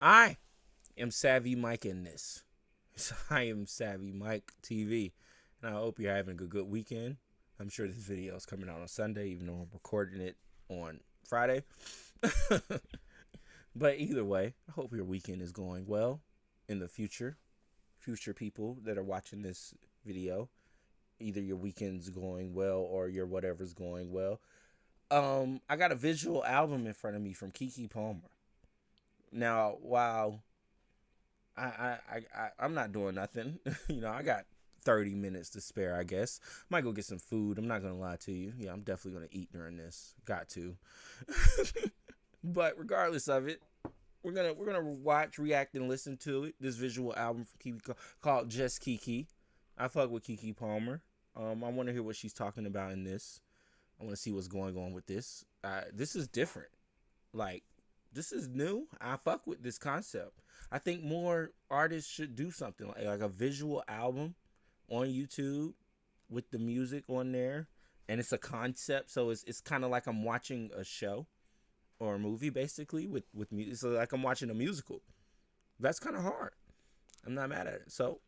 I am Savvy Mike in this. I am Savvy Mike TV. And I hope you're having a good weekend. I'm sure this video is coming out on Sunday, even though I'm recording it on Friday. But either way, I hope your weekend is going well in the future. Future people that are watching this video, either your weekend's going well or your whatever's going well. I got a visual album in front of me from Keke Palmer. Now, while I'm not doing nothing, I got 30 minutes to spare, I guess. Might go get some food. I'm not gonna lie to you. Yeah, I'm definitely gonna eat during this. Got to. But regardless of it, we're gonna watch, react, and listen to it. This visual album from Keke called Just Keke. I fuck with Keke Palmer. I want to hear what she's talking about in this. I want to see what's going on with this. This is different. Like, this is new. I fuck with this concept. I think more artists should do something like a visual album on YouTube with the music on there, and it's a concept, so it's kind of like I'm watching a show or a movie, basically, with music. So like I'm watching a musical. That's kind of hard. I'm not mad at it. So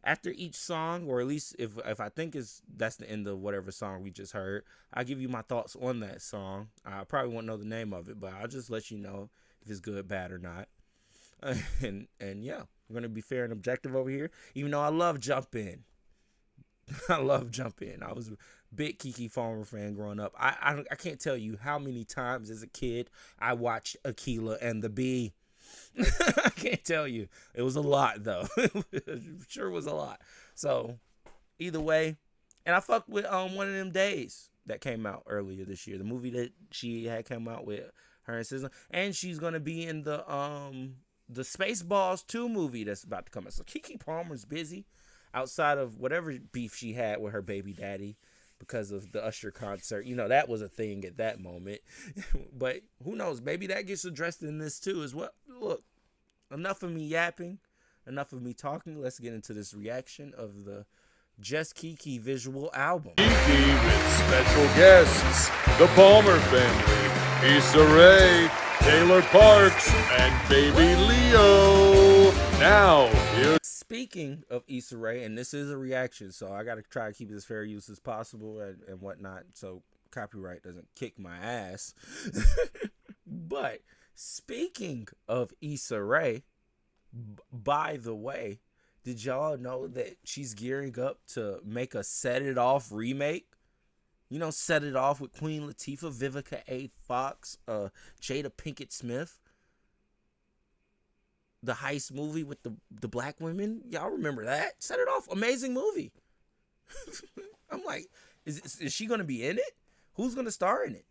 after each song, or at least if I think that's the end of whatever song we just heard, I'll give you my thoughts on that song. I probably won't know the name of it, but I'll just let you know if it's good, bad, or not. And yeah, we're gonna be fair and objective over here. Even though I love Jump In. I love Jump In. I was a big Keke Palmer fan growing up. I can't tell you how many times as a kid I watched Akilah and the Bee. I can't tell you. It was a lot, though. It sure was a lot. So either way, and I fucked with One of Them Days that came out earlier this year. The movie that she had come out with her and SZA, and she's gonna be in the Spaceballs 2 movie that's about to come out. So Keke Palmer's busy outside of whatever beef she had with her baby daddy because of the Usher concert. That was a thing at that moment. But who knows? Maybe that gets addressed in this too as well. Look, enough of me yapping, enough of me talking. Let's get into this reaction of the Just Keke visual album. Keke with special guests, the Palmer family, Issa Rae, Taylor Parks, and baby Leo. Now, here. Speaking of Issa Rae, and this is a reaction, so I got to try to keep it as fair use as possible and whatnot, so copyright doesn't kick my ass. But speaking of Issa Rae, by the way, did y'all know that she's gearing up to make a Set It Off remake? Set It Off with Queen Latifah, Vivica A. Fox, Jada Pinkett Smith. The heist movie with the black women. Y'all remember that? Set It Off. Amazing movie. I'm like, is she going to be in it? Who's going to star in it?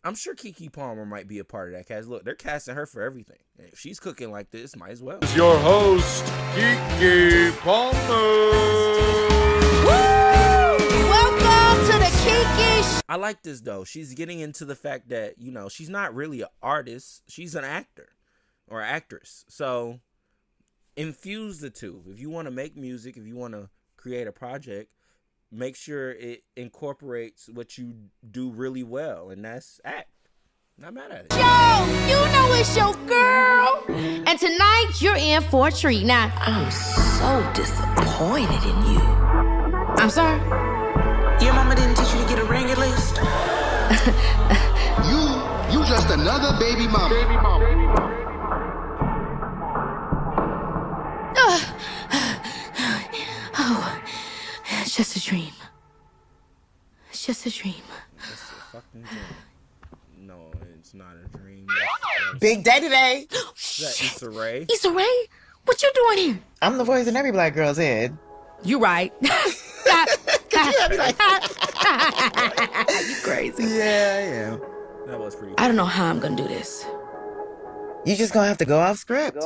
I'm sure Keke Palmer might be a part of that cast. Look, they're casting her for everything. And if she's cooking like this, might as well. It's your host, Keke Palmer. Welcome to the Keke. I like this, though. She's getting into the fact that, she's not really an artist. She's an actor. Or actress. So infuse the two. If you want to make music, if you want to create a project, make sure it incorporates what you do really well, and that's act. Not mad at it. Yo, you know it's your girl. And tonight you're in for a treat. Now, I'm so disappointed in you. I'm sorry? Your mama didn't teach you to get a ringer list? You just another baby mama. Oh, it's just a dream. It's just a dream. It's a fucking dream. No, it's not a dream. Big day today. Is that Issa Rae? Issa Rae? What you doing here? I'm the voice in every black girl's head. You right. You crazy. Yeah, I am. That was pretty. I don't know how I'm gonna do this. You just gonna have to go off script.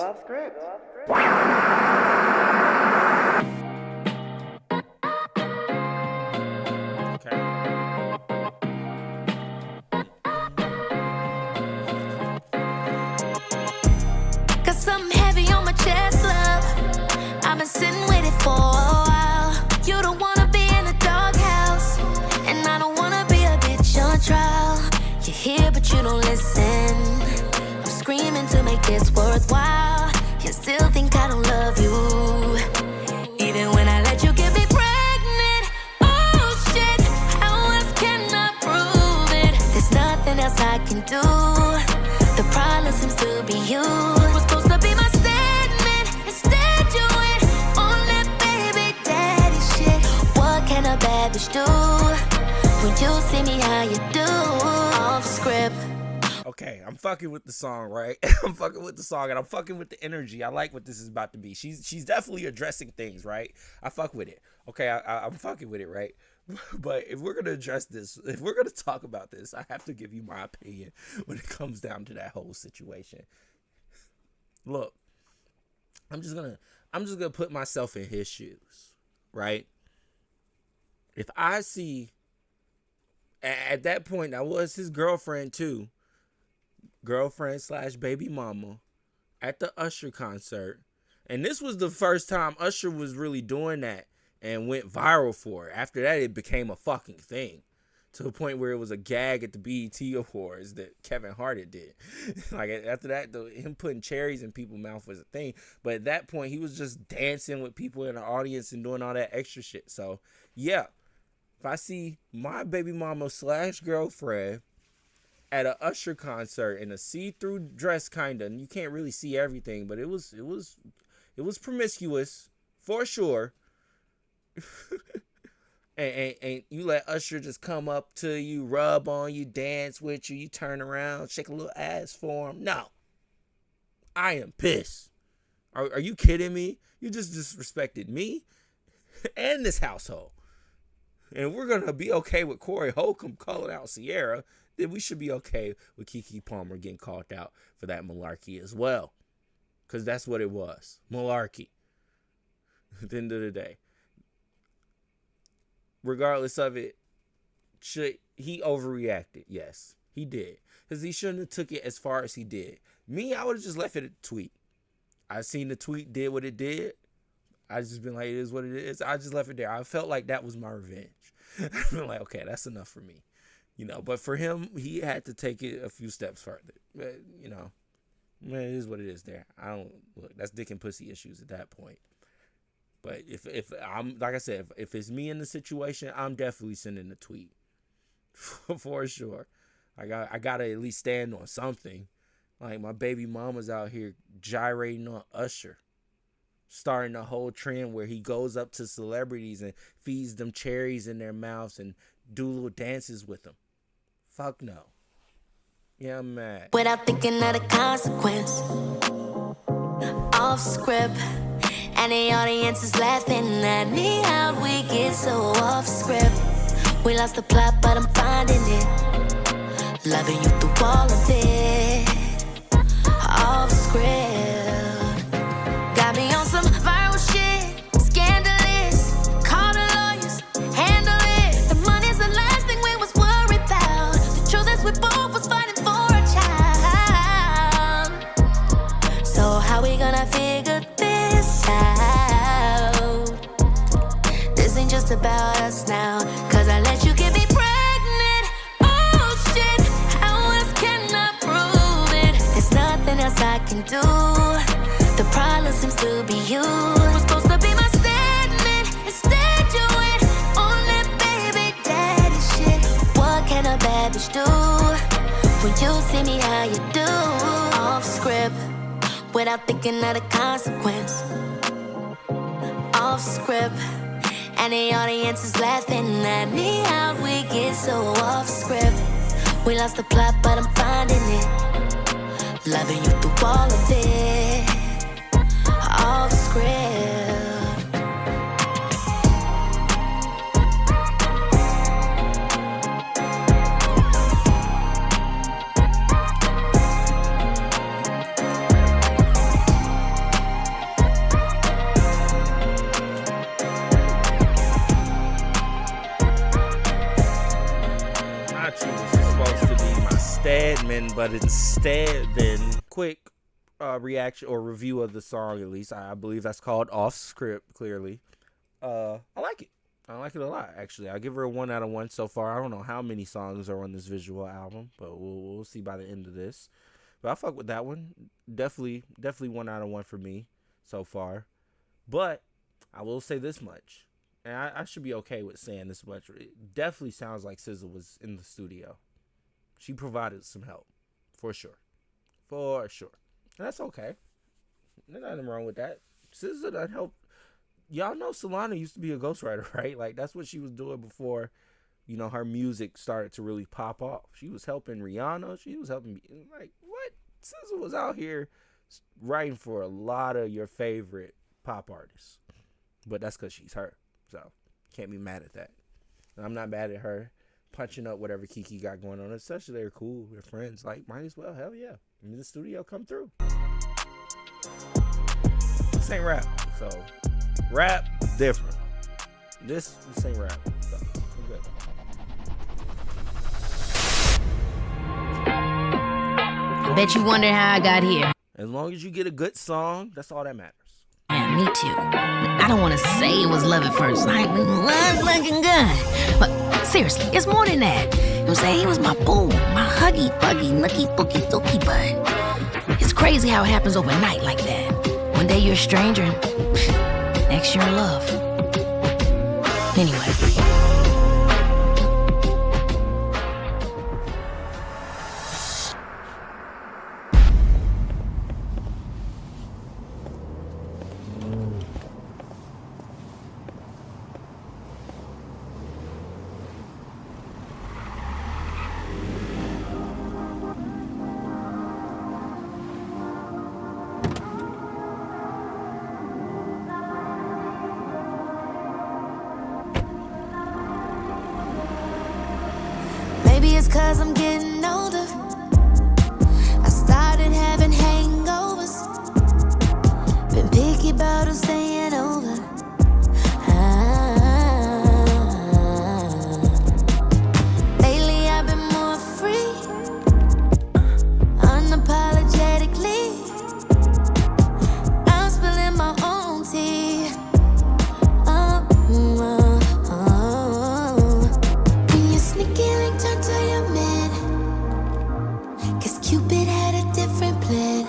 Got something heavy on my chest, love. I've been sitting with it for a while. You don't wanna be in the doghouse, and I don't wanna be a bitch on trial. You hear but you don't listen. I'm screaming to make it's worthwhile. You still think I don't love you, even when I let you get me pregnant. Oh shit, how else can I prove it? There's nothing else I can do. The problem seems to be you. Was supposed to be my statement, instead you went on that baby daddy shit. What can a bad bitch do when you see me how you do? Off script. Okay, I'm fucking with the song, right? I'm fucking with the song, and I'm fucking with the energy. I like what this is about to be. She's definitely addressing things, right? I fuck with it. Okay, I'm fucking with it, right? But if we're gonna address this, if we're gonna talk about this, I have to give you my opinion when it comes down to that whole situation. Look, I'm just gonna put myself in his shoes, right? If I see, at that point, I was his girlfriend too. Girlfriend / baby mama at the Usher concert. And this was the first time Usher was really doing that and went viral for it. After that, it became a fucking thing to the point where it was a gag at the BET Awards that Kevin Hart did. Like after that, him putting cherries in people's mouth was a thing. But at that point, he was just dancing with people in the audience and doing all that extra shit. So yeah, if I see my baby mama / girlfriend at a Usher concert in a see-through dress, kinda, and you can't really see everything, but it was promiscuous for sure. and you let Usher just come up to you, rub on you, dance with you, you turn around, shake a little ass for him. No, I am pissed. Are you kidding me? You just disrespected me and this household. And we're gonna be okay with Corey Holcomb calling out Sierra, then we should be okay with Keke Palmer getting called out for that malarkey as well. Because that's what it was. Malarkey. At the end of the day. Regardless of it, he overreacted. Yes, he did. Because he shouldn't have took it as far as he did. Me, I would have just left it at a tweet. I seen the tweet did what it did. I just been like, it is what it is. I just left it there. I felt like that was my revenge. I've been like, okay, that's enough for me. But for him, he had to take it a few steps further. But, man, it is what it is there. Look, that's dick and pussy issues at that point. But if I'm, like I said, if it's me in the situation, I'm definitely sending a tweet. For sure. I gotta at least stand on something. Like, my baby mama's out here gyrating on Usher. Starting a whole trend where he goes up to celebrities and feeds them cherries in their mouths and do little dances with them. Fuck no. Yeah, I'm mad. Without thinking of the consequence. Off script. And the audience is laughing at me. How we get so off script. We lost the plot, but I'm finding it. Loving you through all of it. Off script. Got me on some viral shit. Scandalous. Call the lawyers. Handle it. The money's the last thing we was worried about. The truth is we both was fighting for a child. So how we gonna figure this out? This ain't just about us now. Cause I let you get me pregnant. Oh shit, how else can I prove it? There's nothing else I can do. The problem seems to be you. Was supposed to be my statement. Instead you went on that baby daddy shit. What can a bad bitch do when you see me how you do? Off script. Without thinking of the consequence. Off script. And the audience is laughing at me. How we get so off script. We lost the plot, but I'm finding it. Loving you through all of it. Off script. Stedman, but instead, then quick reaction or review of the song. At least I believe that's called Off Script. Clearly, I like it. I like it a lot. Actually, I give her a 1 out of 1 so far. I don't know how many songs are on this visual album, but we'll see by the end of this. But I fuck with that one. Definitely 1 out of 1 for me so far. But I will say this much, and I should be okay with saying this much. It definitely sounds like SZA was in the studio. She provided some help, for sure. For sure. And that's okay. There's nothing wrong with that. SZA done helped. Y'all know Solana used to be a ghostwriter, right? Like, that's what she was doing before, her music started to really pop off. She was helping Rihanna. She was helping, like, what? SZA was out here writing for a lot of your favorite pop artists. But that's because she's her. So, can't be mad at that. And I'm not mad at her punching up whatever Keke got going on. Especially they're cool. They're friends. Like, might as well. Hell yeah. In the studio, come through. This ain't rap. So, rap, different. This ain't rap. So, I'm good. I bet you wonder how I got here. As long as you get a good song, that's all that matters. Yeah, me too. I don't want to say it was love at first sight. It was looking good. But seriously, it's more than that. You know what I'm saying? He was my boo, my huggy, buggy, nookie, bookie, dookie bud. It's crazy how it happens overnight like that. One day you're a stranger and next you're in love. Anyway. Maybe it's 'cause I'm getting older. I started having hangovers. Been picky about who's staying over. Lately I've been more free, unapologetically. I'm spilling my own tea. When you're sneaky like turn to your man, 'cause Cupid had a different plan.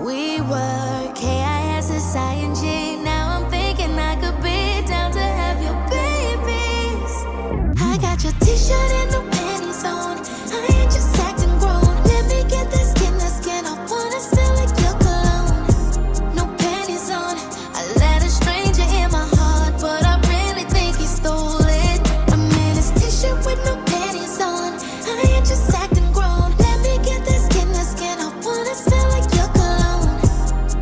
We were KISSING. Now I'm thinking I could be down to have your babies. I got your t-shirt and no panties on. I ain't just acting grown. Let me get that skin to skin. I wanna smell like your cologne. No panties on. I let a stranger in my heart, but I really think he stole it. I'm in his t-shirt with no panties on. I ain't just acting grown. Let me get that skin to skin. I wanna smell like your cologne.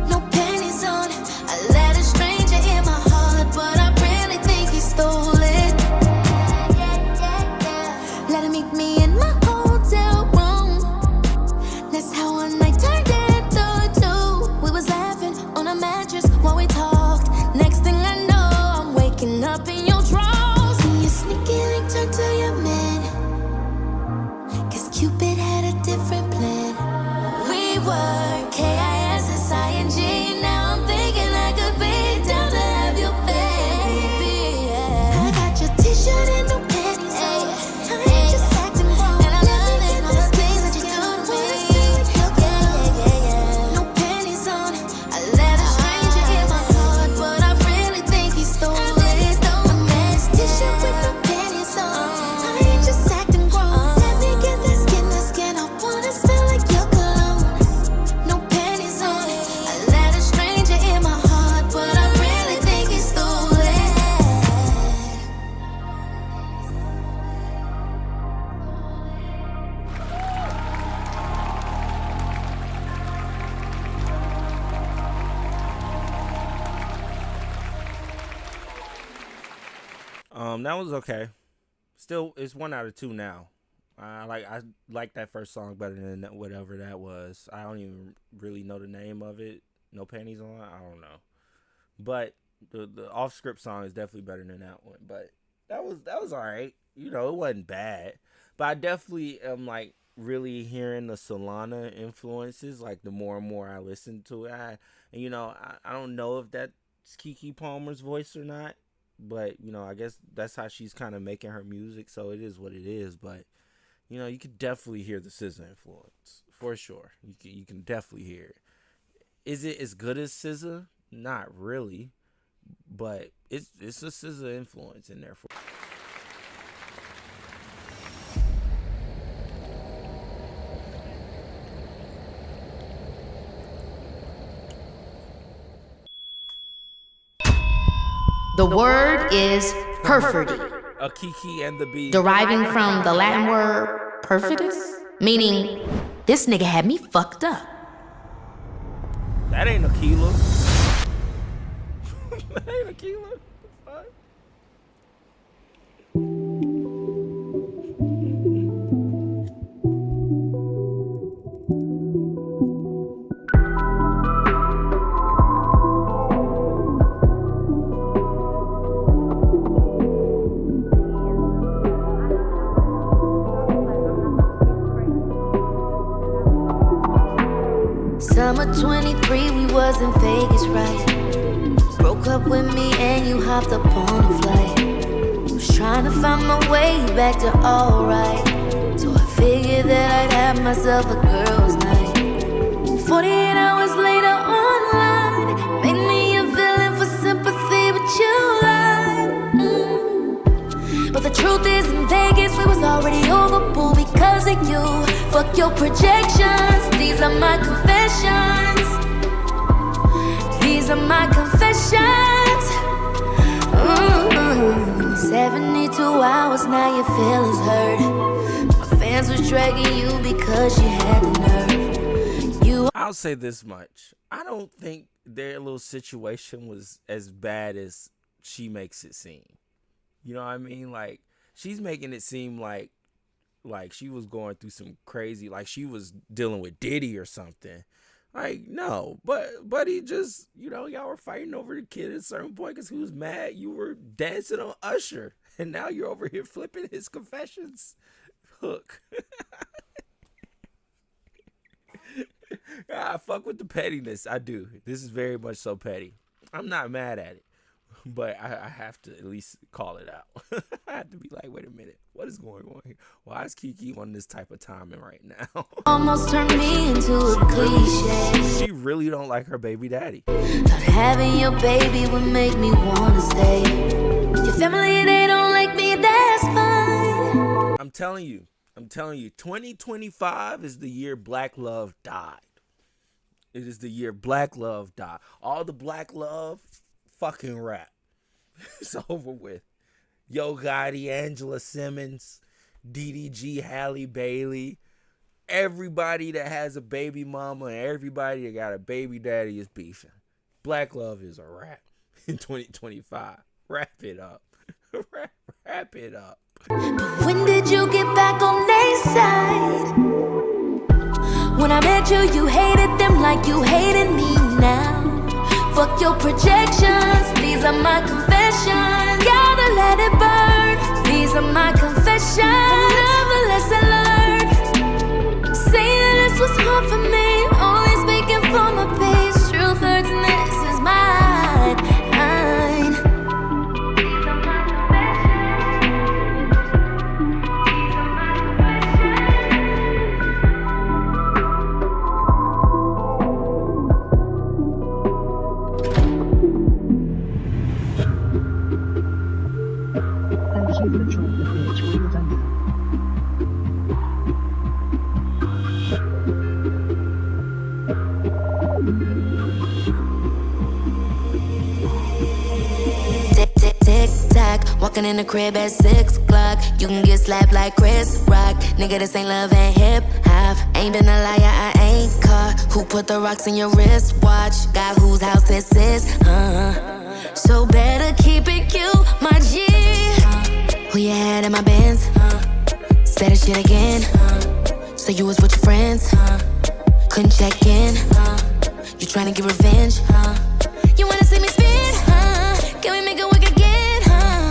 No panties on. I let a stranger in my heart, but I really think he stole it. Let him meet me in my hotel room. That's how one night turned into two. We was laughing on a mattress while we talked. Next thing I know, I'm waking up in your drawers. When you're sneaky link turn to your man, 'cause Cupid had a different plan. We were KISSING. Now I'm thinking I could be down to have your baby. I got your t-shirt and no panties on. I ain't just acting wrong. And I love it, all the things that you do to me. No panties on. I let a stranger in my heart, but I really think he stole it. A man's t-shirt with no panties on. I ain't just acting grown. Let me get that skin to skin. I wanna smell like your cologne. No panties on. I let a stranger in my heart, but I really think he stole it. That was okay. Still, it's 1 out of 2 now. I like that first song better than whatever that was. I don't even really know the name of it. No panties on. I don't know. But the off script song is definitely better than that one. But that was all right. It wasn't bad. But I definitely am like really hearing the Solana influences. Like the more and more I listen to it, I don't know if that's Keke Palmer's voice or not. But I guess that's how she's kind of making her music. So it is what it is. But you could definitely hear the SZA influence for sure. You can definitely hear it. Is it as good as SZA? Not really, but it's a SZA influence in there for. The word is perfidy, A Keke and the Bee. deriving from the Latin word perfidus, meaning this nigga had me fucked up. That ain't Aquila. That ain't Aquila. Fuck. Summer 23, we was in Vegas, right? Broke up with me and you hopped up on a flight. Was trying to find my way back to alright. So I figured that I'd have myself a girl's night. 48 hours later online, made me a villain for sympathy, but you lied. But the truth is in Vegas, we was already over, boo, because of you. Fuck your projections, these are my confessions. These are my confessions. 72 hours, now your feelings hurt. My fans was dragging you because you had the nerve. You I'll say this much. I don't think their little situation was as bad as she makes it seem. You know what I mean? Like, she's making it seem like she was going through some crazy, like she was dealing with Diddy or something. Like, no, but he just, y'all were fighting over the kid at a certain point because he was mad you were dancing on Usher, and now you're over here flipping his confessions hook. I fuck with the pettiness. I do. This is very much so petty. I'm not mad at it, but I have to at least call it out. I have to be like, wait a minute, what is going on here? Why is Keke on this type of timing right now? almost turned me into a cliche. She really don't like her baby daddy. Thought having your baby would make me wanna stay. Your family, they don't like me, that's fine. I'm telling you, 2025 is the year Black love died. It is the year Black love died. All the Black love, fucking rap. It's over with. Yo Gotti, Angela Simmons, DDG, Halle Bailey. Everybody that has a baby mama and everybody that got a baby daddy is beefing. Black love is a rap in 2025. Wrap it up. Wrap it up. But when did you get back on their side? When I met you, you hated them like you hated me now. Fuck your projections, these are my confessions. Gotta let it burn, these are my confessions. Another lesson learned. Saying this was hard for me, only speaking for my peace. Truth hurts and this is mine. These are my Walking in the crib at 6 o'clock. You can get slapped like Chris Rock. Nigga, this ain't love and hip hop. Ain't been a liar, I ain't caught. Who put the rocks in your wristwatch? Got whose house this is? So better keep it cute, my G. Who you had in my bands? Say that shit again. So you was with your friends? Couldn't check in. You tryna get revenge? You wanna see me spin? Can we make it work again?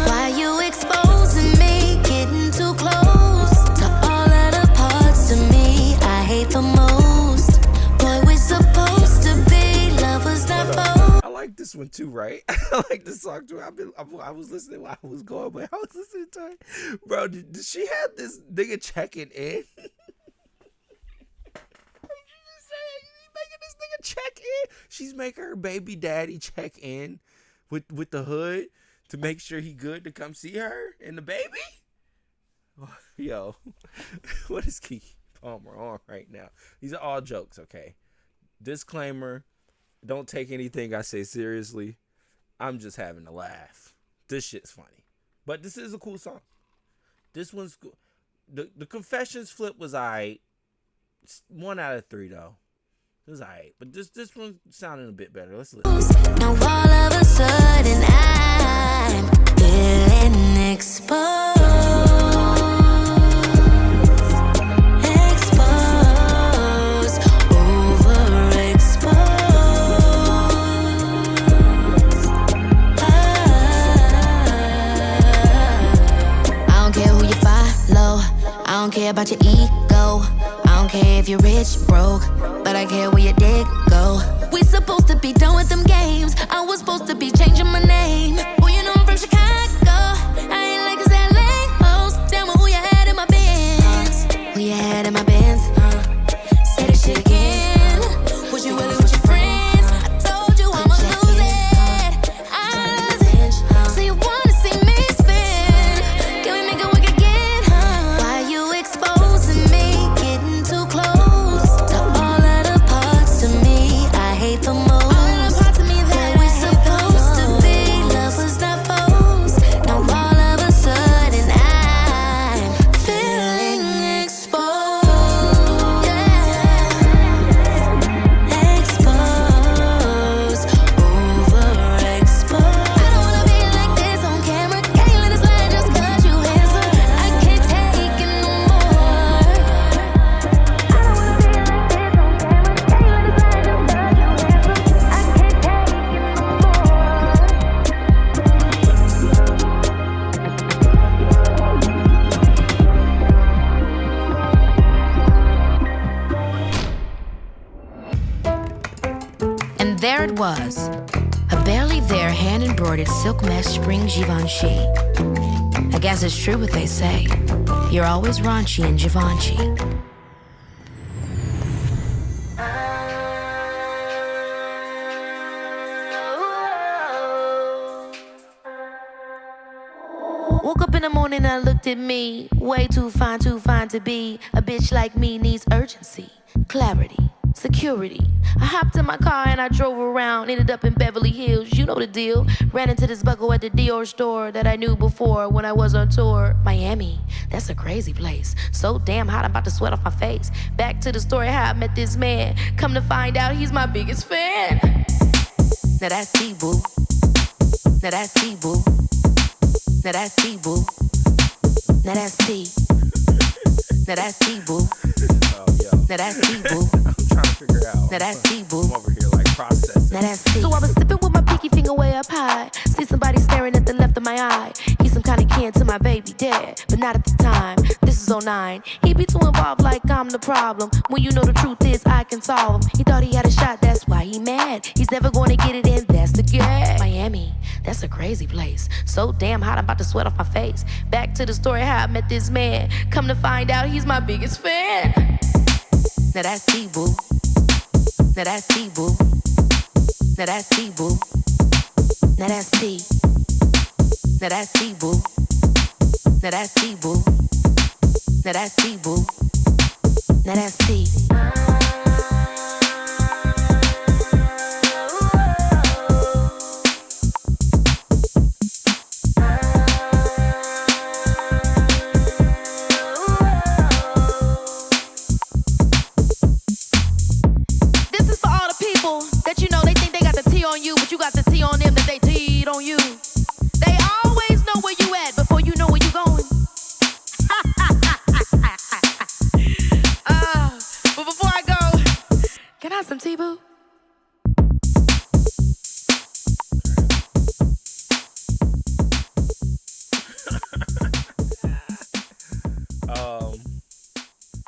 Why you exposing me? Getting too close to all of the parts of me I hate the most. Boy, we're supposed to be lovers, not foes. I like this one too, right? I like this song too. I was listening while I was going, but I was listening to it. Bro, did she have this nigga checking in? check in. She's making her baby daddy check in with the hood to make sure he good to come see her and the baby. Yo, what is Keke Palmer on right now? These are all jokes, okay? Disclaimer, don't take anything I say seriously. I'm just having a laugh. This shit's funny. But this is a cool song. This one's cool. The Confessions flip was alright. 1 out of 3 though. It was alright. But this one sounded a bit better. Let's listen. Now all of a sudden I'm feeling exposed. I don't care about your ego. I don't care if you're rich, broke, but I care where your dick go. We supposed to be done with them games. I was supposed to be changing my name. Well, you know I'm from Chicago. I ain't like us LA hoes. Tell me who you had in my bands. Who you had in my bands? Say that shit again. Was you really with your friends? I told you I'ma lose it. I lose it. So you wanna see me spin? Can we make it work again? Why you exposing me? Getting too close to all of the parts of me I hate the most. All of the parts of me that we supposed to be lovers, not foes. Now all of a sudden I'm feeling exposed. Exposed, overexposed. I don't wanna be like this on camera. Can't let this lie just 'cause you handsome. I can't take it no more. I don't wanna be like this on camera. Can't let this lie just 'cause you handsome. I can't take it no And there it was, a barely there hand-embroidered silk mesh spring Givenchy. I guess it's true what they say. You're always raunchy in Givenchy. Woke up in the morning, I looked at me. Way too fine to be. A bitch like me needs urgency, clarity, security. I hopped in my car and I drove around. Ended up in Beverly Hills, you know the deal. Ran into this buckle at the Dior store that I knew before when I was on tour. Miami, that's a crazy place. So damn hot, I'm about to sweat off my face. Back to the story how I met this man. Come to find out he's my biggest fan. Now that's T-Boo. Now that's T-Boo. Now that's T-Boo. Now that's T. Now that's T-Boo. Now that's T-Boo. I'm trying to figure out. Now that's T-Boo. I'm over here like processing. Now that's T. So I was sipping with my pinky finger way up high. See somebody staring at the left of my eye. He's some kind of kin to my baby dad, but not at the time. This is '09. He be too involved like I'm the problem. When you know the truth is I can solve him. He thought he had a shot, that's why he mad. He's never gonna get it in, that's the gag. Miami, that's a crazy place. So damn hot, I'm about to sweat off my face. Back to the story how I met this man. Come to find out he's my biggest fan. Now that's T-Boo. Now that's T-Boo. Now that's T-Boo. Now that's T. Now that's T-Boo. Now that's T-Boo. Now that's T-Boo. Now that's T. This is for all the people that you know they think they got the T on you, but you got the T on them that they T'd on you. They always know where you at before you know where you going. But before I go, can I have some T-Boo?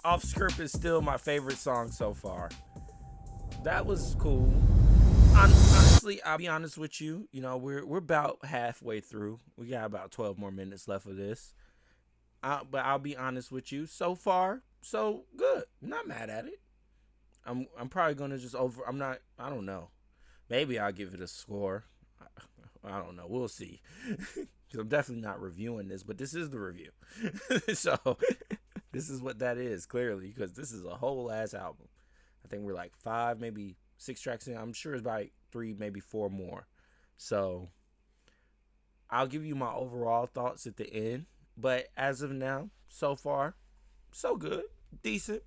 Off Script is still my favorite song so far. That was cool. Honestly, I'll be honest with you. You know, we're about halfway through. We got about 12 more minutes left of this. But I'll be honest with you. So far, so good. I'm not mad at it. I'm probably gonna just over. I don't know. Maybe I'll give it a score. I don't know. We'll see. Because I'm definitely not reviewing this, but this is the review. So this is what that is, clearly, because this is a whole ass album. I think we're like 5, maybe 6 tracks in. I'm sure it's about 3, maybe 4 more. So I'll give you my overall thoughts at the end. But as of now, so far, so good. Decent.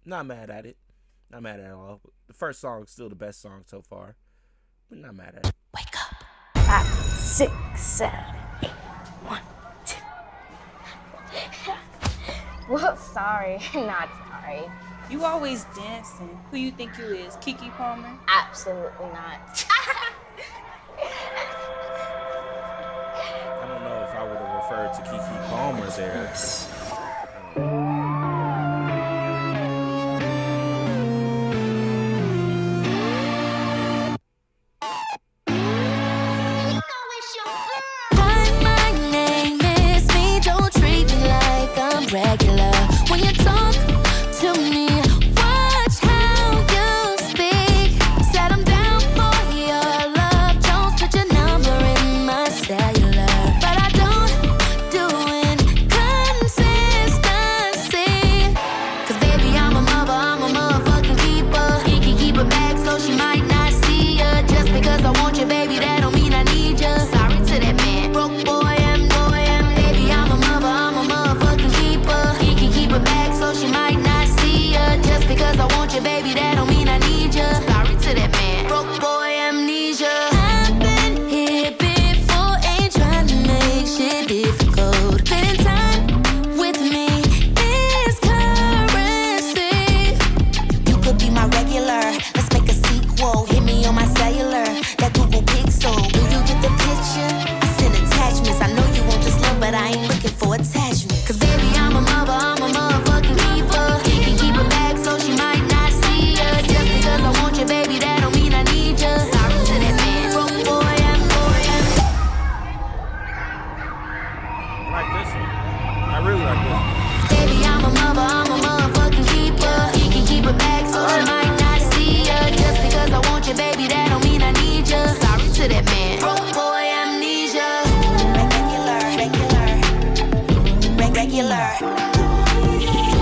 Not mad at it. Not mad at all. The first song is still the best song so far. But not mad at it. Wake up. 5, 6, 7, 8. 1, 2. Well, sorry. Not sorry. You always dancing. Who you think you is? Keke Palmer? Absolutely not. I don't know if I would have referred to Keke Palmer there. Hi, my name is me. Don't treat me like I'm regular. When you talk to me, watch how you speak. Said I'm down for your love. Jones, put your number in my cellular. But I don't do inconsistency. 'Cause baby, I'm a mother, I'm a motherfucking keeper. He can keep her back so she might not see ya. Just because I want you, baby, that don't mean I need ya. Sorry to that man. Broke boy, baby, I'm a mother, I'm a motherfucking keeper. He can keep her back so she might not see ya. Just because I want you, baby, that don't mean I need ya. Sorry to that man. Broke boy amnesia. I've been here before, ain't trying to make shit difficult. Spending time with me is currency. You could be my regular. Let's make a sequel. Hit me on my cellular. That Google Pixel. Do you get the picture? I send attachments. I know you want this love, but I ain't looking for attachment. 'Cause baby, I'm a mother, I'm a motherfucking keeper. He can keep her back so she might not see ya. Just because I want you, baby, that don't mean I need ya. Sorry to that man. Broke boy, I like this one. I really like this one. baby, I'm a mother, I'm a motherfucking keeper. He can keep her back so she might not see ya. Just because I want you, baby, that don't mean I need ya. Sorry to that man. Broke boy amnesia. Regular. Do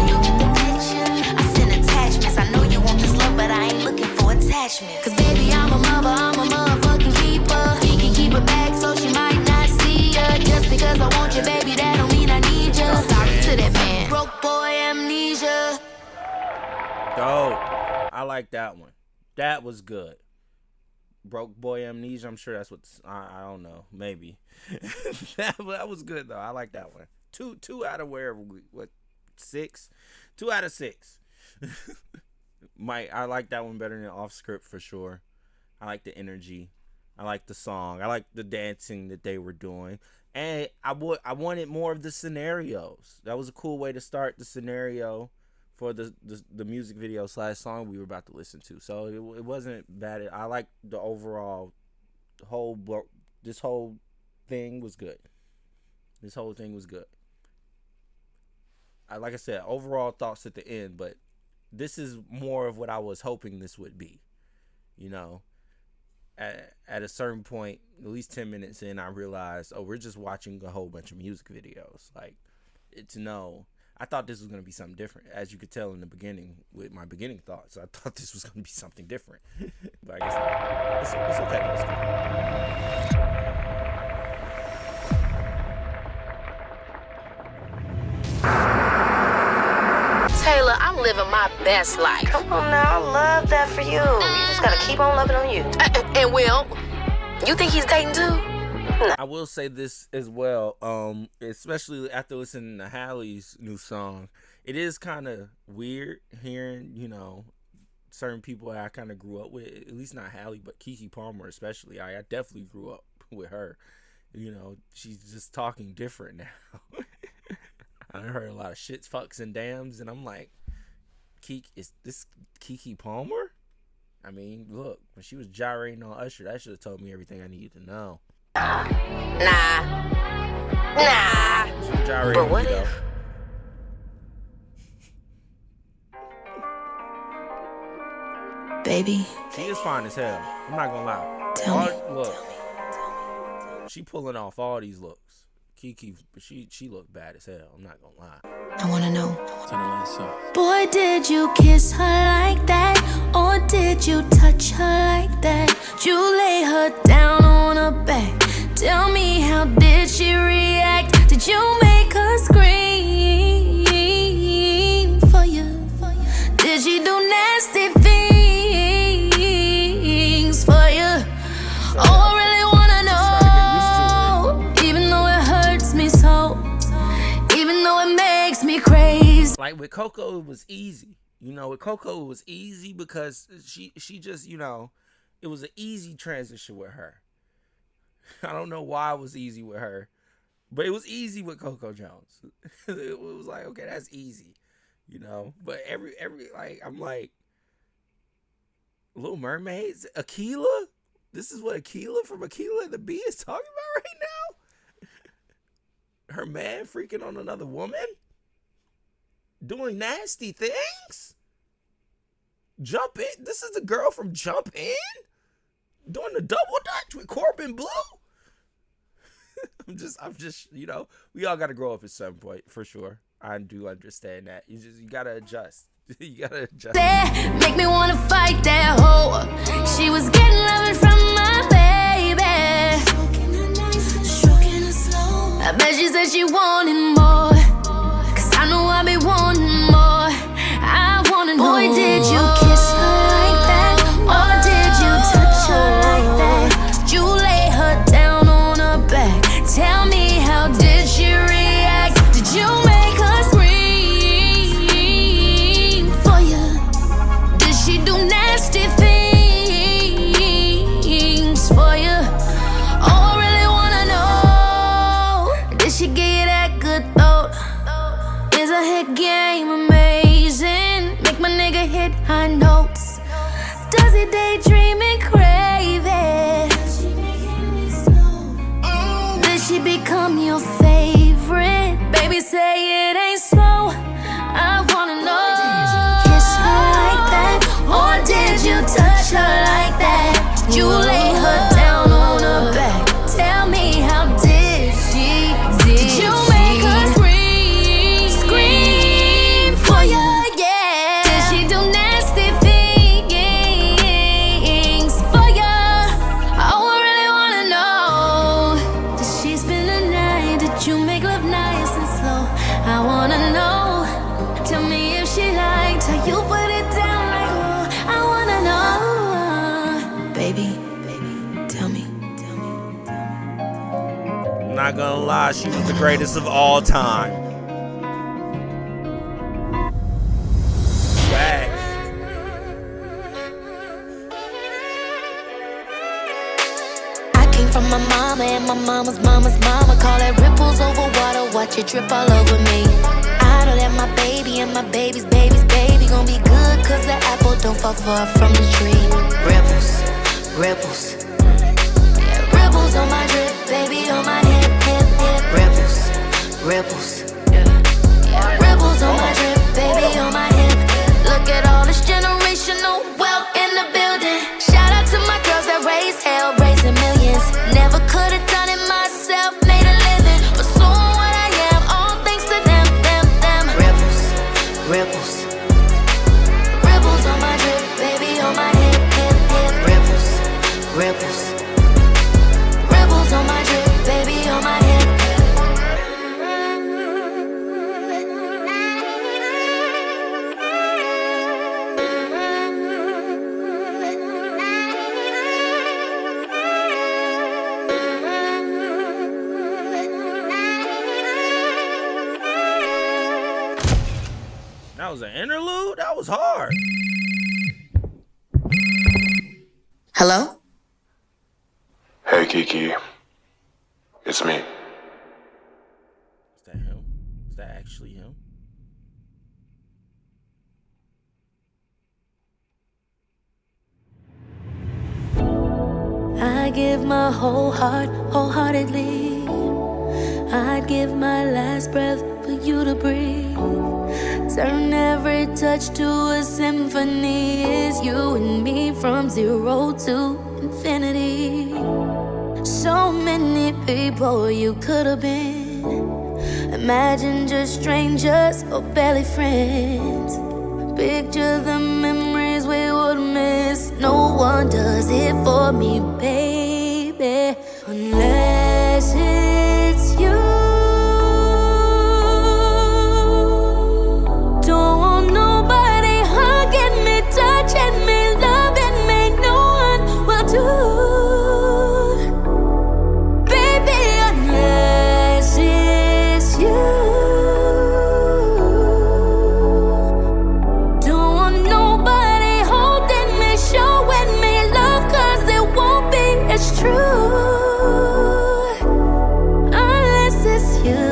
you get the picture? I send attachments. I know you want this love, but I ain't looking for attachment. 'Cause baby, I'm a mother, I'm a motherfucking keeper. He can keep her back so she might not see ya. Just because I want you, baby, that don't mean I need ya. Sorry to that man. Broke boy amnesia. Dope. I like that one. That was good. Broke boy amnesia. I'm sure that's what I don't know. Maybe. that was good though. I like that one. Two out of wherever what 6? 2 out of 6. I like that one better than Off Script for sure. I like the energy. I like the song. I like the dancing that they were doing. And I wanted more of the scenarios. That was a cool way to start the scenario for the music video / song we were about to listen to. So it wasn't bad. I like the overall this whole thing was good. This whole thing was good. Like I said, overall thoughts at the end, but this is more of what I was hoping this would be. You know, at a certain point, at least 10 minutes in, I realized, we're just watching a whole bunch of music videos. Like, I thought this was going to be something different. As you could tell in the beginning with my beginning thoughts, I thought this was going to be something different. But I guess not. It's okay. It's cool. Taylor, I'm living my best life. Come on now, I love that for you. You just gotta keep on loving on you. And Will, you think he's dating too? I will say this as well, especially after listening to Hallie's new song, it is kind of weird hearing, certain people I kind of grew up with, at least not Hallie, but Keke Palmer especially. I definitely grew up with her. She's just talking different now. I heard a lot of shits, fucks, and dams, and I'm like, is this Keke Palmer? I mean, look, when she was gyrating on Usher, that should have told me everything I needed to know. Nah. She was gyrating But on what me, though. if? Baby, She is fine as hell. I'm not gonna lie. Look, she pulling off all these looks. Keke, she look bad as hell. I'm not gonna lie. I wanna know. Turn the lights off. Boy, did you kiss her like that? Or did you touch her like that? You lay her down on her back. Tell me, how did she react? Did you make her scream for you? Did she do nasty things for you? Oh, I really wanna know. Even though it hurts me so, even though it makes me crazy. Like with Coco, it was easy. You know, with Coco, it was easy because she just, you know, it was an easy transition with her. I don't know why it was easy with her, but it was easy with Coco Jones. It was like, okay, that's easy, you know. But every like, I'm like, Little Mermaids, Aquila. This is what Aquila from Aquila and the Bee is talking about right now. Her man freaking on another woman, doing nasty things. Jump In. This is the girl from Jump In, doing the double dutch with Corbin Blue. I'm just, you know, we all got to grow up at some point, for sure. I do understand that. You gotta adjust. You gotta adjust. Make me wanna fight that hoe. She was getting loving from my baby. Stroking her slow. I bet she said she wanted more. Cause I know I be wanting more. I wanna know. Boy, did you kiss her like that? Or did you touch her like that? Did you lay her down on her back? Tell me, how did she react? Did you make her scream for you? Did she do nasty things for you? Oh, I really wanna know. Did she give you that good thought? Is her hit game amazing? Make my nigga hit high notes. Does he daydream and crave it? Did she become your favorite? Baby, say it ain't so. I wanna know. Did you kiss her like that? Or did you touch her like that? Did you lay her down on her back? Tell me, how did she? Did you make her scream for you? Yeah. Did she do nasty things for you? Oh, I really wanna know. Did she spend the night? Did you make love nice and slow? I wanna know. Tell me if she liked how you put it down like, oh, I wanna know. Baby, tell me. I'm not gonna lie, she was the greatest of all time. Facts. I came from my mama and my mama's mama's mama. Call it ripples over water, watch it drip all over me. I know that my baby and my baby's baby's baby gon' be good, cause the apple don't fall far from the tree. Rebels, yeah, rebels on my drip, baby on my hip. Rebels, yeah, rebels on my drip, baby on my hip. Look at all this generational wealth in the building. Shout out to my girls that raise hell, raising millions. Never could've done it myself, made a living, but soon what I am, all thanks to them. Rebels on my drip, baby on my hip. Rebels on my drip, baby on my hip. That was an interlude? That was hard. Hello? Hey Keke, it's me. Is that him? Is that actually him? I give my whole heart, wholeheartedly. I'd give my last breath for you to breathe. Turn every touch to a symphony. It's you and me from 0 to infinity. So many people you could have been. Imagine just strangers or barely friends. Picture the memories we would miss. No one does it for me, baby, unless it's you. Don't want nobody hugging me, touching me, loving me. No one will do. Baby, unless it's you. Don't want nobody holding me, showing me love, 'cause it won't be as true unless it's you.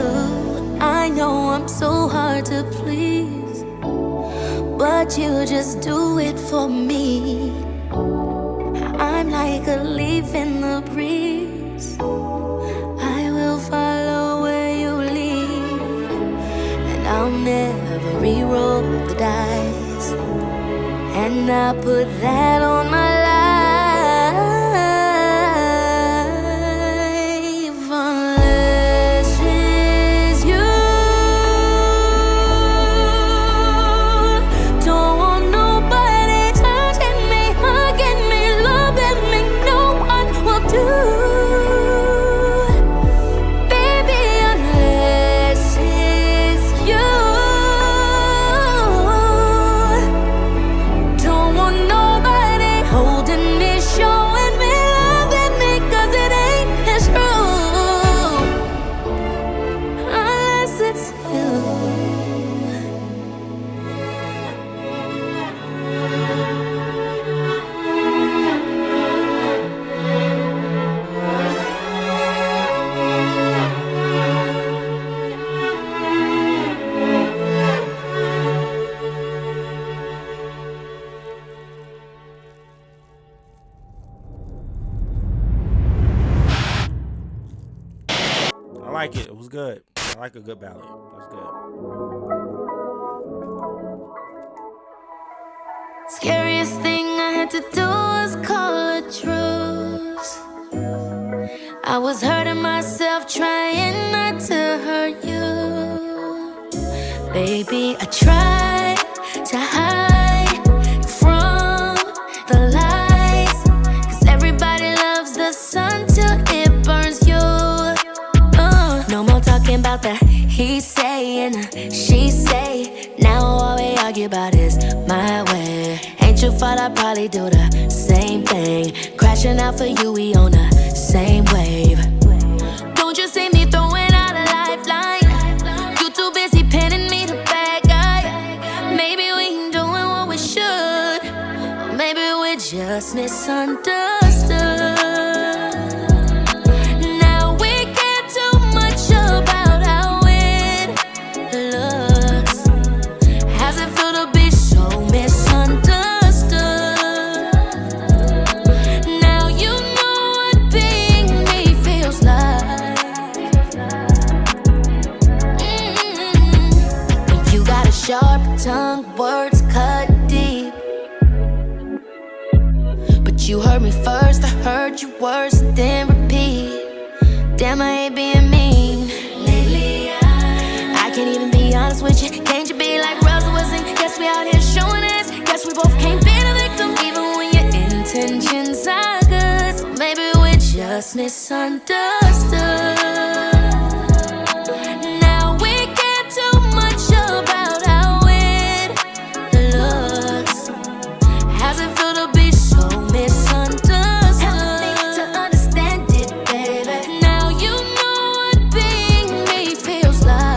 I know I'm so hard to please, but you just do it for me. I'm like a leaf in the breeze. I will follow where you lead, and I'll never re-roll the dice. And I put that on my life. Unless it's you. Don't want nobody touching me, hugging me, loving me. No one will do. Baby, unless it's you. Don't want nobody holding me, showing me, loving me, 'cause it ain't as true unless it's you. I like it. It was good. I like a good ballad. That's good. Scariest thing I had to do was call a truce. I was hurting myself, trying not to hurt you. Baby, I tried to hide from the lights, 'cause everybody loves the sun till it burns you. No more talking about the he say and the she say. Now all we argue about is my way. Ain't your fault, I probably do the same thing. Crashing out for you, we on the same wave. Don't you see me throwing out a lifeline? You too busy pinning me the bad guy. Maybe we ain't doing what we should, or maybe we're just misunderstood. Now we care too much about how it looks. How's it feel to be so misunderstood? Now you know what being me feels like. When you got a sharp tongue, words cut deep. But you heard me first, I heard you worse, then repeat. Damn, I ain't being mean. Lately, I can't even be honest with you. Can't you be like Rose wasn't? Guess we out here showing us. Guess we both can't be the victim, even when your intentions are good. So maybe we're just misunderstood. Now we care too much about how it looks. How's it feel to be so misunderstood? Help me to understand it, baby. Now you know what being me feels like.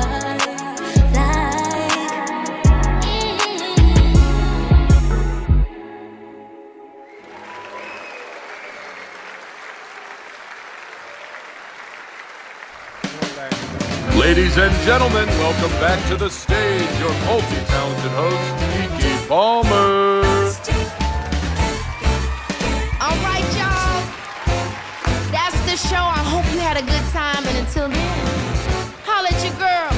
Ladies and gentlemen, welcome back to the stage, your multi-talented host, Keke Palmer. All right, y'all. That's the show. I hope you had a good time. And until then, holla at your girl.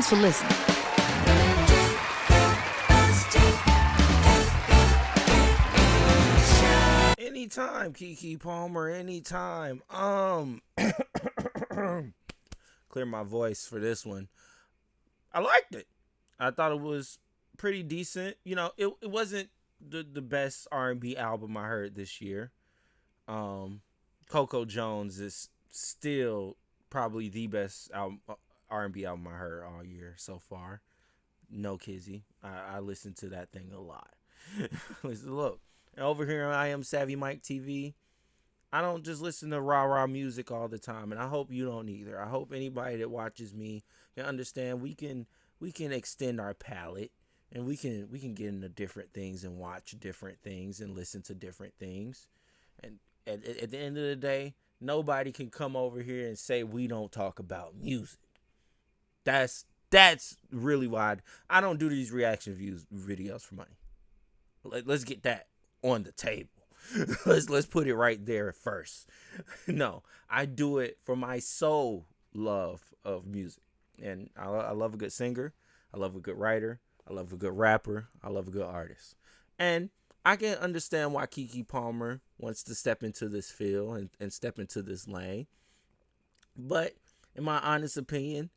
Thanks for listening. Anytime, Keke Palmer, anytime. Clear my voice for this one. I liked it. I thought it was pretty decent. You know, it wasn't the best R&B album I heard this year. Coco Jones is still probably the best album, R&B album I heard all year so far. No kizzy. I listened to that thing a lot. Look, over here on I Am Savvy Mike TV, I don't just listen to rah-rah music all the time, and I hope you don't either. I hope anybody that watches me can understand we can extend our palette, and we can get into different things and watch different things and listen to different things. And at the end of the day, nobody can come over here and say we don't talk about music. That's really why I don't do these reaction videos for money. Let's get that on the table. let's put it right there first. No, I do it for my soul love of music. And I love a good singer. I love a good writer. I love a good rapper. I love a good artist. And I can understand why Keke Palmer wants to step into this field and step into this lane. But in my honest opinion,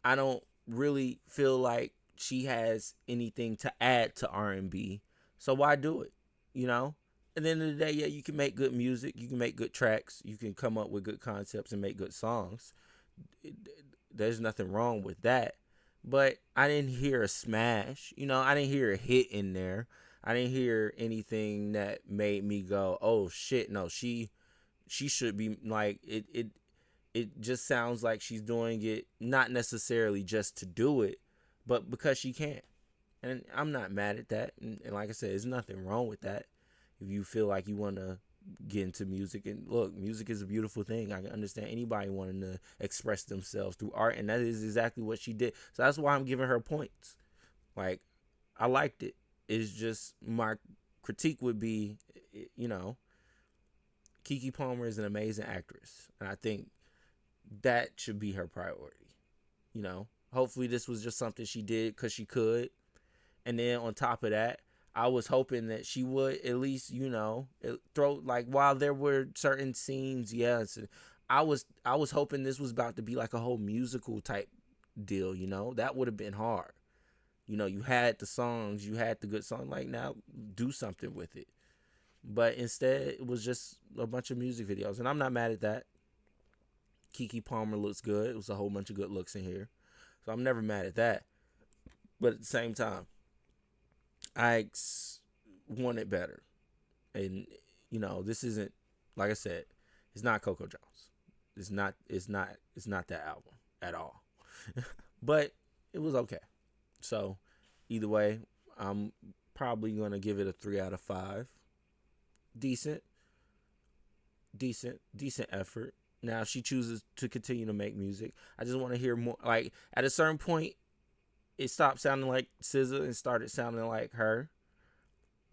I don't really feel like she has anything to add to R&B. So why do it? You know? At the end of the day, yeah, you can make good music. You can make good tracks. You can come up with good concepts and make good songs. There's nothing wrong with that. But I didn't hear a smash. You know, I didn't hear a hit in there. I didn't hear anything that made me go, oh, shit, no, she should be, like, it just sounds like she's doing it not necessarily just to do it, but because she can. And I'm not mad at that. And like I said, there's nothing wrong with that. If you feel like you want to get into music, and look, music is a beautiful thing. I can understand anybody wanting to express themselves through art, and that is exactly what she did. So that's why I'm giving her points. Like, I liked it. It's just my critique would be, you know, Keke Palmer is an amazing actress, and I think that should be her priority. You know, hopefully this was just something she did because she could, and then on top of that, I was hoping that she would at least, you know, throw, like, while there were certain scenes, yes, I was hoping this was about to be like a whole musical type deal, you know. That would have been hard. You know, you had the songs, you had the good song, like, now do something with it. But instead, it was just a bunch of music videos, and I'm not mad at that. Keke Palmer looks good. It was a whole bunch of good looks in here. So I'm never mad at that. But at the same time, I want it better. And, you know, this isn't, like I said, it's not Coco Jones. It's not that album at all. But it was okay. So either way, I'm probably going to give it a 3 out of 5. Decent effort. Now, if she chooses to continue to make music, I just want to hear more. Like, at a certain point, it stopped sounding like SZA and started sounding like her.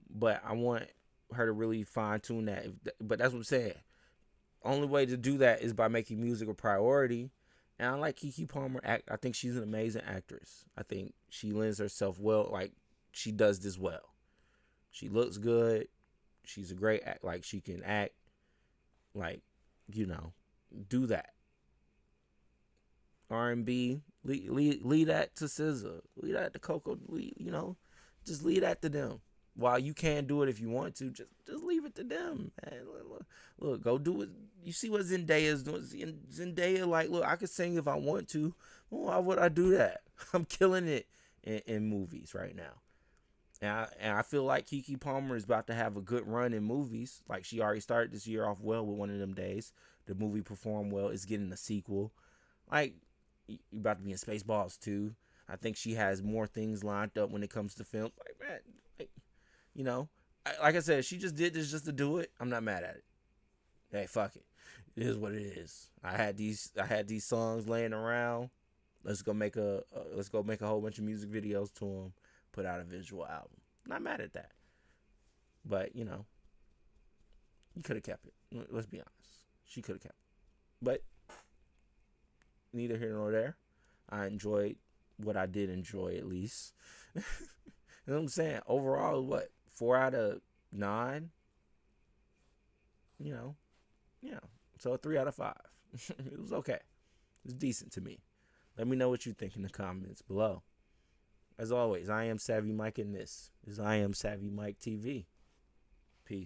But I want her to really fine-tune that. But that's what I'm saying. Only way to do that is by making music a priority. And I like Keke Palmer. I think she's an amazing actress. I think she lends herself well. Like, she does this well. She looks good. She's a great act. Like, she can act. Like, you know, do that. R&B, lead that to SZA. Lead that to Coco. You know, just lead that to them. While you can do it if you want to, just leave it to them, man. Look, go do it. You see what Zendaya's doing. Zendaya, like, look, I could sing if I want to. Well, why would I do that? I'm killing it in movies right now. And I feel like Keke Palmer is about to have a good run in movies. Like, she already started this year off well with One of Them Days. The movie performed well. It's getting a sequel. Like, you about to be in Spaceballs 2. I think she has more things lined up when it comes to film. Like, man, like, you know, like I said, she just did this just to do it. I'm not mad at it. Hey, fuck it. It is what it is. I had these songs laying around. Let's go make a whole bunch of music videos to them. Put out a visual album. Not mad at that. But, you know, you could have kept it. Let's be honest. She could have kept it. But neither here nor there. I enjoyed what I did enjoy, at least. You know what I'm saying? Overall, what, 4 out of 9? You know, yeah. So a 3 out of 5. It was okay. It was decent to me. Let me know what you think in the comments below. As always, I am Savvy Mike, and this is I Am Savvy Mike TV.